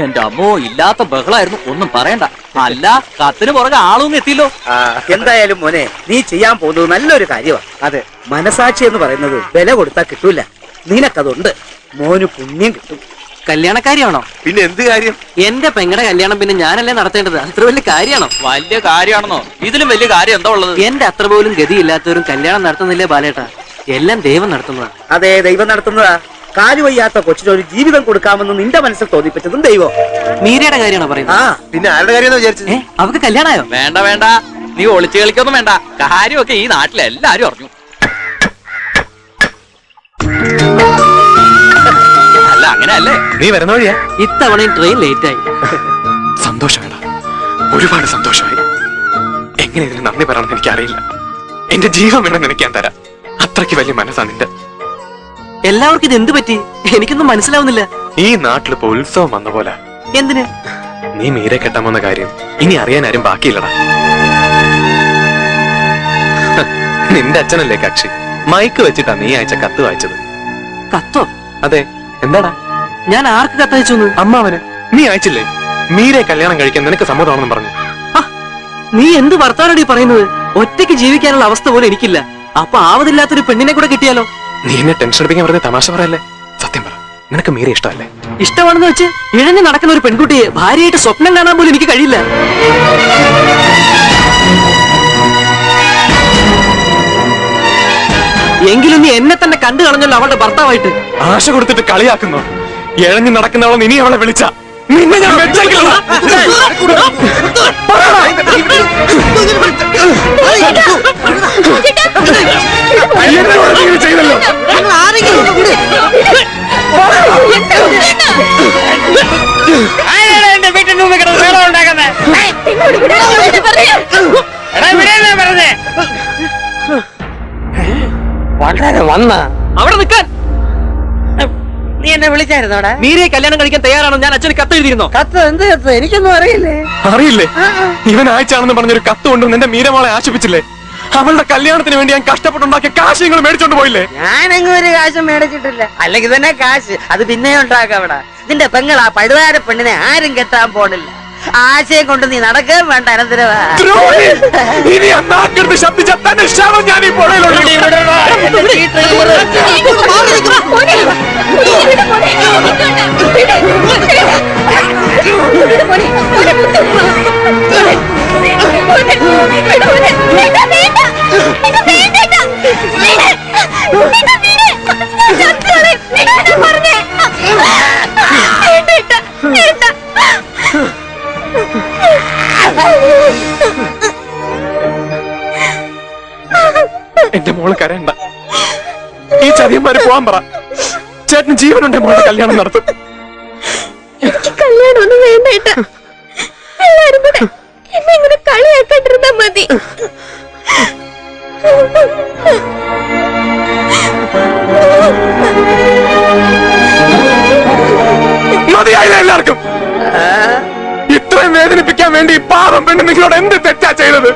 എന്റെ അമ്മോ, ഇല്ലാത്ത ബഹളായിരുന്നു, ഒന്നും പറയണ്ട. അല്ല, കത്തിന് പുറകെ ആളൊന്നും എത്തിയല്ലോ. എന്തായാലും മോനെ, നീ ചെയ്യാൻ പോകുന്നത് നല്ലൊരു കാര്യമാണ്. അതെ, മനസാക്ഷി എന്ന് പറയുന്നത് വില കൊടുത്താൽ കിട്ടൂല. നിനക്കതുണ്ട്. മോന് പുണ്യം കിട്ടും. കല്യാണക്കാരിയാണോ? പിന്നെ എന്ത് കാര്യം? എന്റെ പെങ്ങളുടെ കല്യാണം പിന്നെ ഞാനല്ലേ നടത്തേണ്ടത്? അത്ര വലിയ കാര്യമാണോ? വലിയ കാര്യമാണെന്നോ? ഇതിലും വലിയ കാര്യം എന്താ ഉള്ളത്? എന്റെ അത്ര പോലും ഗതിയില്ലാത്തവരും കല്യാണം നടത്തുന്നില്ലേ ബാലേട്ടാ? എല്ലാം ദൈവം നടത്തുന്നതാ. അതെ, ദൈവം നടത്തുന്നതാ. കാലുവയ്യാത്ത കൊച്ചിനൊരു ജീവിതം കൊടുക്കാമെന്ന് നിന്റെ മനസ്സിൽ തോന്നിപ്പിച്ചതും ദൈവം. മീരയുടെ കാര്യമാണോ പറയുന്നത്? പിന്നെ ആരുടെ കാര്യം വിചാരിച്ചത്? അവക്ക് കല്യാണമായോ? വേണ്ട വേണ്ട, നീ ഒളിച്ചു കളിക്കൊന്നും വേണ്ട. കാര്യമൊക്കെ ഈ നാട്ടിലെല്ലാരും അറിഞ്ഞു. അല്ല, അങ്ങനെയല്ലേ? നീ വരുന്ന വഴിയാ? ഇത്തവണയും ട്രെയിൻ ലേറ്റ് ആയി. സന്തോഷമേടാ, ഒരുപാട് സന്തോഷമായി. എങ്ങനെ ഇതിന് നന്ദി പറയണമെന്ന് എനിക്കറിയില്ല. എന്റെ ജീവൻ വേണമെന്ന് എനിക്ക് ഞാൻ തരാം. അത്രയ്ക്ക് വലിയ മനസ്സാ നിന്റെ. എല്ലാവർക്കും ഇത് എന്ത് പറ്റി? എനിക്കൊന്നും മനസ്സിലാവുന്നില്ല. ഈ നാട്ടിലിപ്പോ ഉത്സവം വന്ന പോലെ. എന്തിന്? നീ മീരെ കെട്ടാമെന്ന കാര്യം ഇനി അറിയാൻ ആരും ബാക്കിയില്ലടാ. നിന്റെ അച്ഛനല്ലേ കക്ഷി. മൈക്ക് വെച്ചിട്ടാ നീ അയച്ച കത്ത് വായിച്ചത്. കത്തോ? അതെ. എന്താടാ? ഞാൻ ആർക്ക് കത്തയച്ചു? അമ്മാവന്. നീ അയച്ചില്ലേ? മീരെ കല്യാണം കഴിക്കാൻ നിനക്ക് സമ്മതമാണെന്ന് പറഞ്ഞു. നീ എന്ത് വർത്താനടി പറയുന്നത്? ഒറ്റയ്ക്ക് ജീവിക്കാനുള്ള അവസ്ഥ പോലും എനിക്കില്ല. അപ്പൊ ആവതില്ലാത്തൊരു പെണ്ണിനെ കൂടെ കിട്ടിയാലോ? നീ എന്നെ ടെൻഷൻ അടിപ്പിക്കാൻ പറഞ്ഞ തമാശ പറയല്ലേ. സത്യം പറ, നിനക്ക് മീരെ ഇഷ്ടമല്ലേ? ഇഷ്ടമാണെന്ന് വെച്ച് ഇഴഞ്ഞു നടക്കുന്ന ഒരു പെൺകുട്ടിയെ ഭാര്യയായിട്ട് സ്വപ്നം കാണാൻ പോലും എനിക്ക് കഴിയില്ല. എങ്കിലും നീ എന്നെ തന്നെ കണ്ടു കളഞ്ഞല്ലോ അവളുടെ ഭർത്താവായിട്ട്. ആശ കൊടുത്തിട്ട് കളിയാക്കുന്നു. ഇഴഞ്ഞു നടക്കുന്നവളെ ഇനി അവളെ വിളിച്ച നിന്നെ ഞാൻ വെച്ചേക്കില്ല. ചെയ്തല്ലോ. എന്റെ വീട്ടിൽ നിന്ന് കിടന്ന് വേളം ഉണ്ടാക്കുന്നേ. വളരെ വന്ന അവിടെ നിൽക്കാൻ. നീ എന്നെ വിളിച്ചായിരുന്നോടാ? മീരയെ കല്യാണം കഴിക്കാൻ തയ്യാറാണോ? ഞാൻ അച്ഛന് കത്ത് എഴുതിയിരുന്നോ? കത്ത്? എന്ത് കത്ത്? എനിക്കൊന്നും അറിയില്ലേ. അറിയില്ലേ? ഇവൻ അയച്ചാണെന്ന് പറഞ്ഞൊരു കത്ത് കൊണ്ടുവന്ന് എന്റെ മീരമോളെ ആശിപ്പിച്ചില്ലേ? അവളുടെ കല്യാണത്തിന് വേണ്ടി ഞാൻ കഷ്ടപ്പെട്ടുണ്ടാക്കിയ കാശ് നിങ്ങൾ മേടിച്ചോണ്ട് പോയില്ലേ? ഞാനെങ്ങും ഒരു കാശും മേടിച്ചിട്ടില്ല. അല്ലെങ്കിൽ തന്നെ കാശ് അത് പിന്നെ ഉണ്ടാക്കാം. അവിടെ ഇതിന്റെ പെങ്ങളാ പഴുതാര പെണ്ണിനെ ആരും കെട്ടാൻ പോണില്ല. ആശയം കൊണ്ട് നീ നടക്കാൻ വേണ്ട. അനന്തരവാ ഇനി അന്നാക്കെടുത്ത് ശബ്ദിച്ചാൽ തന്നെ ശവം ഞാൻ ഈ പുഴയിലോട്ട്. എന്റെ മോള് കരയണ്ട. ഈ ചതിയന്മാര് പോവാൻ പറ. ചേട്ടന് ജീവനുണ്ടെ മോളുടെ കല്യാണം നടത്തും. എനിക്ക് കല്യാണം ഒന്നും വേണ്ട. എല്ലാരും കൂടെ എന്നെ ഇങ്ങനെ കളിയാക്കണ്ടിരുന്നാ മതി. മതിയായില്ല എല്ലാവർക്കും. ഇത്രയും വേദനിപ്പിക്കാൻ വേണ്ടി പാവം പെണ്ണ് നിങ്ങളോട് എന്ത് തെറ്റാ ചെയ്തത്?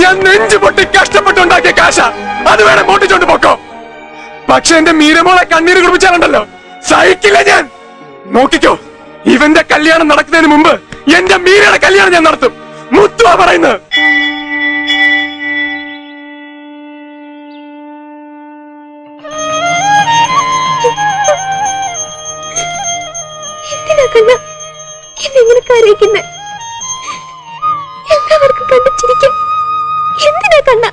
ഞാൻ നെഞ്ചു പൊട്ടി കഷ്ടപ്പെട്ടുണ്ടാക്കിയ കാശ അത് വേണം മോട്ടിച്ചോണ്ട് പൊക്കോ. പക്ഷെ എന്റെ മീരമോളെ കണ്ണീര് കുടിപ്പിച്ചാലുണ്ടല്ലോ, സഹിക്കില്ല ഞാൻ. നോക്കിക്കോ, ഇവന്റെ കല്യാണം നടക്കുന്നതിന് മുമ്പ് എന്റെ മീരയുടെ കല്യാണം ഞാൻ നടത്തും. മുത്തുവാ പറയുന്നത്. എന്തിനാ കണ്ണ എന്നെ കരയിക്കുന്നേ? എല്ലാവർക്കും കണ്ടിച്ചിരിക്കും. എന്തിനാ കണ്ണ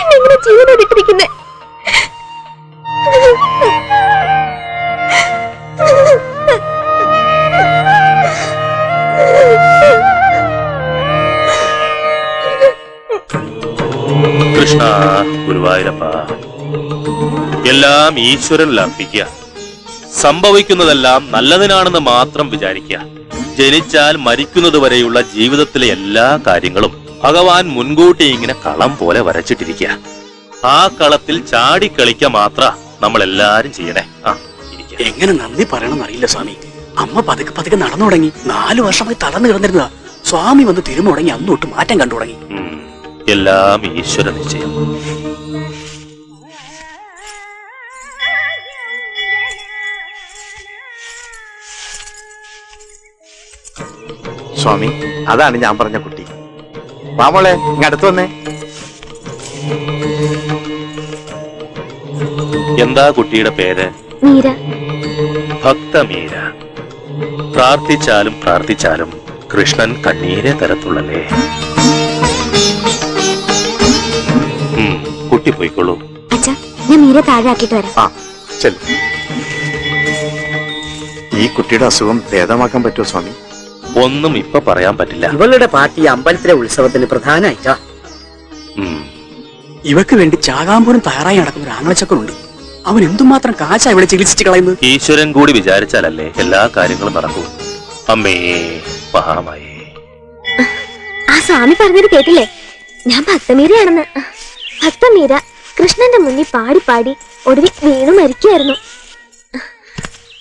എന്നെ ഇങ്ങനെ ജീവനോടിട്ടിരിക്കുന്നേ? കൃഷ്ണ ഗുരുവായൂരപ്പ, എല്ലാം ഈശ്വരനിൽ അർപ്പിക്കുക. സംഭവിക്കുന്നതെല്ലാം നല്ലതിനാണെന്ന് മാത്രം വിചാരിക്കുക. ജനിച്ചാൽ മരിക്കുന്നത് വരെയുള്ള ജീവിതത്തിലെ എല്ലാ കാര്യങ്ങളും ഭഗവാൻ മുൻകൂട്ടി ഇങ്ങനെ കളം പോലെ വരച്ചിട്ടിരിക്കുക. ആ കളത്തിൽ ചാടിക്കളിക്ക മാത്ര നമ്മൾ എല്ലാരും ചെയ്യണേ. എങ്ങനെ നന്ദി പറയണമെന്നറിയില്ല സ്വാമി. അമ്മ പതുക്കെ പതുക്കെ നടന്നു തുടങ്ങി. 4 വർഷമായി തളർന്നു കിടന്നിരുന്നതാ. സ്വാമി വന്ന് തിരുമ തുടങ്ങി. അന്നോട്ട് മാറ്റം കണ്ടു തുടങ്ങി. എല്ലാം ഈശ്വര നിശ്ചയം. സ്വാമി, അതാണ് ഞാൻ പറഞ്ഞ കുട്ടി. വാമോളെ, ഇങ്ങടുത്ത് വന്നേ. എന്താ കുട്ടിയുടെ പേര്? മീര. ഭക്തമീര. പ്രാർത്ഥിച്ചാലും പ്രാർത്ഥിച്ചാലും കൃഷ്ണൻ കണ്ണീരെ തരത്തുള്ളല്ലേ. കുട്ടി പോയിക്കൊള്ളൂ. അച്ഛാ, ഞാൻ മീര താഴെ ആക്കിയിട്ട് വരാം. ആ ചെല്ലു. ഈ കുട്ടിയുടെ അസുഖം ഭേദമാക്കാൻ പറ്റുമോ സ്വാമി? ഒന്നും ഇപ്പൊ പറയാൻ പറ്റില്ല. ഇവളുടെ പാർട്ടി അമ്പലത്തിലെ ഉത്സവത്തിന് പ്രധാനമായിട്ടാ. ഇവക്ക് വേണ്ടി ചാകാൻ പോലും തയ്യാറായി നടക്കുന്ന ഒരു ആംഗ്ലച്ചക്കനുണ്ട്. അവൻ എന്തുമാത്രം കാശാ ഇവിടെ ചികിത്സിച്ച് കളയുന്നത്. ഈശ്വരൻ കൂടി വിചാരിച്ചാലല്ലേ എല്ലാ കാര്യങ്ങളും നടക്കൂ. അമ്മേ മഹാമായേ. ആ സ്വാമി പറഞ്ഞത് കേട്ടില്ലേ? ഞാൻ ഭക്തമീരയാണെന്ന്. ഭക്തമീര കൃഷ്ണന്റെ മുന്നിൽ പാടി പാടി ഒടുവിൽ വീണു മരിക്കുകയായിരുന്നു.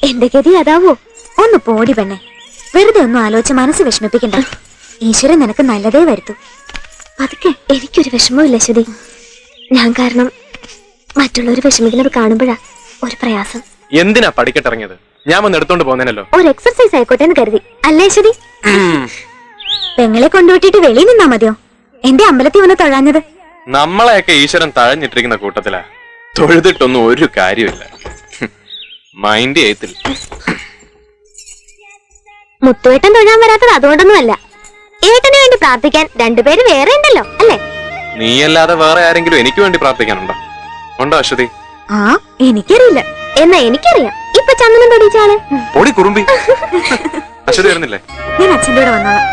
എന്റെ ഗതി അതാവോ? ഒന്ന് പോടി പെണ്ണെ, വെറുതെ ഒന്നും ആലോചിച്ച് മനസ്സ് വിഷമിപ്പിക്കണ്ട. ഈശ്വരൻ നിനക്ക് നല്ലതേ വരുത്തൂ. അതൊക്കെ എനിക്കൊരു വിഷമമില്ല ശ്രുതി. ഞാൻ കാരണം മറ്റുള്ളവർ വിഷമിക്കുന്നത് കാണുമ്പോഴാ ഒരു പ്രയാസം. എന്തിനാ പഠിക്കട്ടിറങ്ങിയത്? ഞാൻ വന്ന് എടുത്തോണ്ട് പോകുന്നേനല്ലോ. ഒരു എക്സർസൈസ് ആയിക്കോട്ടെ എന്ന് കരുതി. അല്ലേ ശ്രുതി? പെങ്ങളെ കൊണ്ടുവിട്ടിട്ട് വെളിയിൽ നിന്നാ മതിയോ? എന്റെ അമ്പലത്തിൽ വന്ന് തൊഴാഞ്ഞത്? നമ്മളെയൊക്കെ ഈശ്വരൻ തഴഞ്ഞിട്ടിരിക്കുന്ന കൂട്ടത്തിലാ. തൊഴുതിട്ടൊന്നും ഒരു കാര്യമില്ല. മൈൻഡ് ചെയ്യത്തില്ല. മുത്തുവേട്ടൻ തൊഴാൻ വരാത്തത് അതുകൊണ്ടൊന്നുമല്ല. ഏട്ടന് വേണ്ടി പ്രാർത്ഥിക്കാൻ രണ്ടുപേര് വേറെ ഉണ്ടല്ലോ, അല്ലേ? നീയല്ലാതെ വേറെ ആരെങ്കിലും എനിക്ക് വേണ്ടി പ്രാർത്ഥിക്കാനുണ്ടോ? ഉണ്ടോ അശ്വതി? ആ, എനിക്കറിയില്ല. എന്നാ എനിക്കറിയാം. ഇപ്പൊ ചന്ദനം തൊടിച്ചാള് ഓടി കുറുമ്പി. അശ്വതി വരുന്നില്ലേ? ഞാൻ അച്ഛൻ്റെ കൂടെ വന്നോളാം.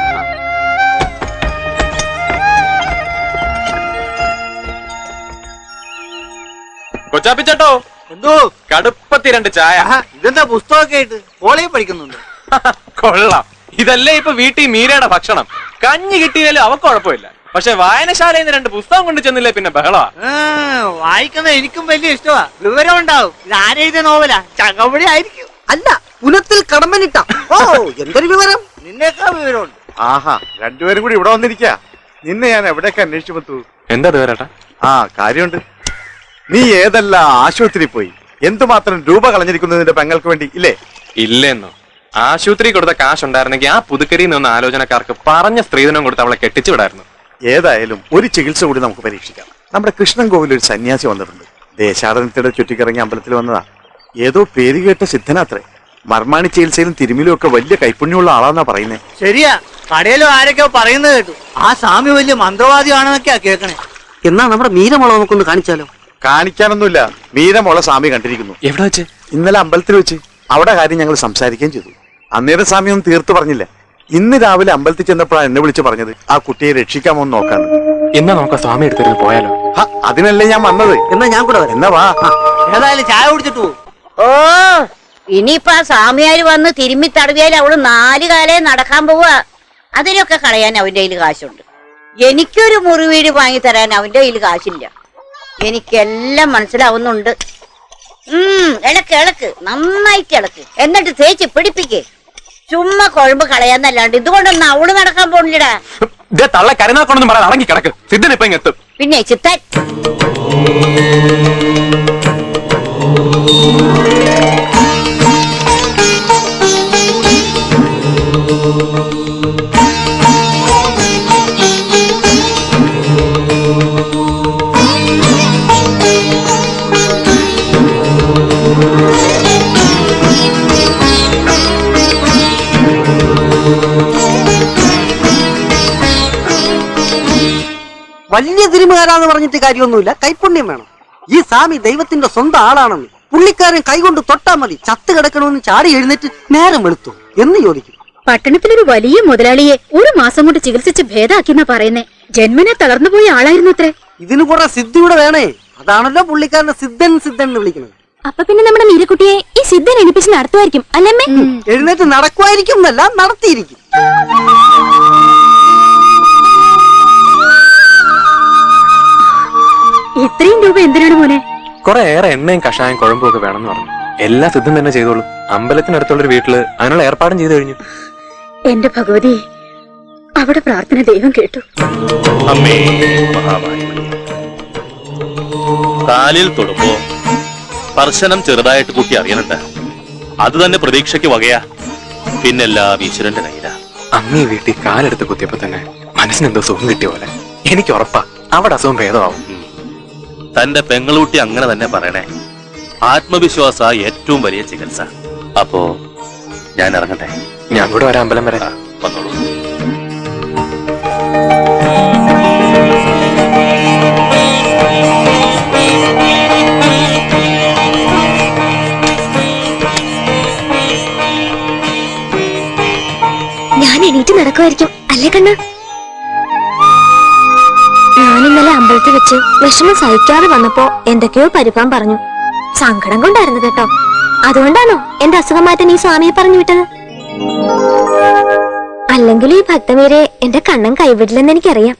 കൊച്ചാപ്പിച്ചേട്ടോ, എന്തോ കടുപ്പത്തി 2 ചായ. ഇതെന്താ പുസ്തകമൊക്കെ ആയിട്ട് കോളേജിൽ പഠിക്കുന്നുണ്ട്? കൊള്ളാം. ഇതല്ലേ ഇപ്പൊ വീട്ടിൽ മീരയുടെ ഭക്ഷണം. കഞ്ഞി കിട്ടിയാലും അവക്ക് കുഴപ്പമില്ല. പക്ഷെ വായനശാലയിൽ നിന്ന് 2 പുസ്തകം കൊണ്ട് ചെന്നില്ലേ പിന്നെ ബഹളമാ. വായിക്കുന്നത് എനിക്കും വലിയ ഇഷ്ടമാ. വിവരം ഉണ്ടാവും. ഇത് ആരെഴുതിയ നോവലാ? ചകവടി ആയിരിക്കും. അല്ല, പുനത്തിൽ കടമ്പനിട്ട. ഓ, എന്തൊരു വിവരം! നിന്നേക്കാ വിവരമുണ്ട്. ആഹാ, രണ്ടുപേരും കൂടി ഇവിടെ വന്നിരിക്കാ. നിന്നെ ഞാൻ എവിടെയൊക്കെ അന്വേഷിച്ചു പറ്റൂ. എന്താ വിവരട്ടാ? ആ, കാര്യമുണ്ട്. നീ ഏതെല്ലാം ആശുപത്രി പോയി എന്തുമാത്രം രൂപ കളഞ്ഞിരിക്കുന്നതിന്റെ പെങ്ങൾക്ക് വേണ്ടി, ഇല്ലേ? ഇല്ലെന്നോ? ആശുപത്രി കൊടുത്ത കാശ് ഉണ്ടായിരുന്നെങ്കിൽ ആ പുതുക്കരിയിൽ നിന്ന് ആലോചനക്കാർക്ക് പറഞ്ഞ സ്ത്രീധനം കൊടുത്ത് അവളെ കെട്ടിച്ചു വിടായിരുന്നു. ഏതായാലും ഒരു ചികിത്സ കൂടി നമുക്ക് പരീക്ഷിക്കാം. നമ്മുടെ കൃഷ്ണൻ കോവിൽ ഒരു സന്യാസി വന്നിട്ടുണ്ട്. ദേശാടനത്തിടെ ചുറ്റിക്കിറങ്ങി അമ്പലത്തിൽ വന്നതാ. ഏതോ പേര് കേട്ട സിദ്ധനാത്രേ. മർമാണി ചികിത്സയിലും തിരുമിലും ഒക്കെ വലിയ കൈപ്പുണ്യമുള്ള ആളാന്നാ പറയുന്നേ. ശരിയാ, കടയിലും ആരൊക്കെ പറയുന്നത് കേട്ടു. ആ സ്വാമി വലിയ മന്ത്രവാദിയാണെന്നൊക്കെയാ കേൾക്കണേ. എന്നാ നമ്മുടെ മീരമോളെ നമുക്കൊന്ന് കാണിച്ചാലോ? കാണിക്കാനൊന്നുമില്ല. മീരമോള സ്വാമി കണ്ടിരിക്കുന്നു. എവിടെ വെച്ച്? ഇന്നലെ അമ്പലത്തിൽ വെച്ച്. അവിടെ കാര്യം ഞങ്ങൾ സംസാരിക്കുകയും ചെയ്തു. അന്നേരം സ്വാമി ഒന്നും തീർത്തു പറഞ്ഞില്ല. ഇന്ന് രാവിലെ അമ്പലത്തിൽ ചെന്നപ്പോഴാണ് എന്നെ വിളിച്ച് പറഞ്ഞത് ആ കുട്ടിയെ രക്ഷിക്കാമോ എന്ന് നോക്കാന്ന്. എന്നാ നമുക്ക് സ്വാമി എടുത്തിരുന്ന് പോയാലോ? അതിനല്ലേ ഞാൻ വന്നത്. എന്നാ ഞാൻ കൂടെ വരാം. എന്നാ വാ. ഏതായാലും ചായ കുടിച്ചിട്ടു പോകും. ഓ, ഇനിയിപ്പോ ആ സ്വാമിയാര് വന്ന് തിരുമ്മി തടവിയാൽ അവള് 4 കാലേ നടക്കാൻ പോവാ. അതിനൊക്കെ കളയാൻ അവന്റെ കയ്യിൽ കാശുണ്ട്. എനിക്കൊരു മുറിവീട് വാങ്ങി തരാൻ അവന്റെ കയ്യിൽ കാശില്ല. എനിക്കെല്ലാം മനസ്സിലാവുന്നുണ്ട്. ഇളക്ക് ഇളക്ക്, നന്നായിട്ട് ഇളക്ക്, എന്നിട്ട് തേച്ച് പിടിപ്പിക്കേ. ചുമ്മാ കുഴമ്പ് കളയാന്നല്ലാണ്ട് ഇതുകൊണ്ടൊന്നും അവള് നടക്കാൻ പോണില്ലടാ. തള്ള കരുനാക്കൊണ്ടൊന്നും പറയാൻ അടങ്ങി കിടക്ക്. സിദ്ധൻ ഇപ്പൊ ഇങ്ങെത്തും. പിന്നെ ചിത്തൻ വലിയ തിരുമുകാരാന്ന് പറഞ്ഞിട്ട് കാര്യമൊന്നുമില്ല. കൈപ്പുണ്യം വേണം. ഈ സ്വാമി ദൈവത്തിന്റെ സ്വന്തം ആളാണെന്ന്. പുള്ളിക്കാരൻ കൈകൊണ്ട് തൊട്ടാ മതി ചത്ത് കിടക്കണമെന്ന് ചാടി എഴുന്നേറ്റ് നേരം വെളുത്തു എന്ന് ചോദിക്കും. പട്ടണത്തിലൊരു വലിയ മുതലാളിയെ 1 മാസം കൊണ്ട് ചികിത്സിച്ച് ഭേദാക്കിന്നാ പറയുന്നേ. ജന്മനെ തളർന്നുപോയ ആളായിരുന്നു അത്രേ. ഇതിന് കുറെ സിദ്ധിയുടെ വേണേ. അതാണല്ലോ പുള്ളിക്കാരനെ സിദ്ധൻ സിദ്ധൻ എന്ന് വിളിക്കുന്നത്. അപ്പൊ പിന്നെ നമ്മുടെ മീരക്കുട്ടിയെ ഈ സിദ്ധൻ എണിപ്പിച്ച് നടത്തുമായിരിക്കും അല്ലമ്മേ? എഴുന്നേറ്റ് നടക്കുമായിരിക്കും എന്നല്ല, നടത്തിയിരിക്കും. ഇത്രയും രൂപ എന്തിനാണ് മോനെ? കുറെ ഏറെ എണ്ണയും കഷായം കുഴമ്പും ഒക്കെ വേണമെന്ന് പറഞ്ഞു. എല്ലാ സിദ്ധം തന്നെ ചെയ്തോളൂ. അമ്പലത്തിനടുത്തുള്ളൊരു വീട്ടില് അതിനുള്ള ഏർപ്പാടും ചെയ്തു കഴിഞ്ഞു. എന്റെ ഭഗവതി, അവിടെ പ്രാർത്ഥന ദൈവം കേട്ടു. അമ്മേ മഹാമായി. കാലിൽ തൊടുമ്പോ സ്പർശനം ചെറുതായിട്ട് കുട്ടി അറിയണുണ്ട്. അത് തന്നെ പ്രതീക്ഷയ്ക്ക് വകയാ. പിന്നെല്ലാം ഈശ്വരന്റെ കയ്യിലാ. അങ്ങേ വീട്ടിൽ കാലെടുത്ത് കുത്തിയപ്പോ തന്നെ മനസ്സിനെന്തോ സുഖം കിട്ടിയ പോലെ. എനിക്ക് ഉറപ്പാ അവിടെ അസുഖം ഭേദമാവും. തന്റെ പെങ്ങളൂട്ടി അങ്ങനെ തന്നെ പറയണേ. ആത്മവിശ്വാസ ഏറ്റവും വലിയ ചികിത്സ. അപ്പോ ഞാൻ ഇറങ്ങട്ടെ. ഞാൻ കൂടെ വരാം അമ്പലം വരെ. വന്നോളൂ. ഞാൻ എണീറ്റ് നടക്കുമായിരിക്കും അല്ലേ കണ്ണ? ഞാൻ ഇന്നലെ അമ്പലത്തിൽ വെച്ച് വിഷമം സഹിക്കാതെ വന്നപ്പോ എന്തൊക്കെയോ പരിഭവം പറഞ്ഞു. സങ്കടം കൊണ്ടായിരുന്നു കേട്ടോ. അതുകൊണ്ടാണോ എന്റെ അസുഖം മാറ്റാൻ ഈ സ്വാമിയെ പറഞ്ഞു വിട്ടത്? അല്ലെങ്കിൽ ഈ ഭക്തമീരെ എന്റെ കണ്ണൻ കൈവിടില്ലെന്ന് എനിക്കറിയാം.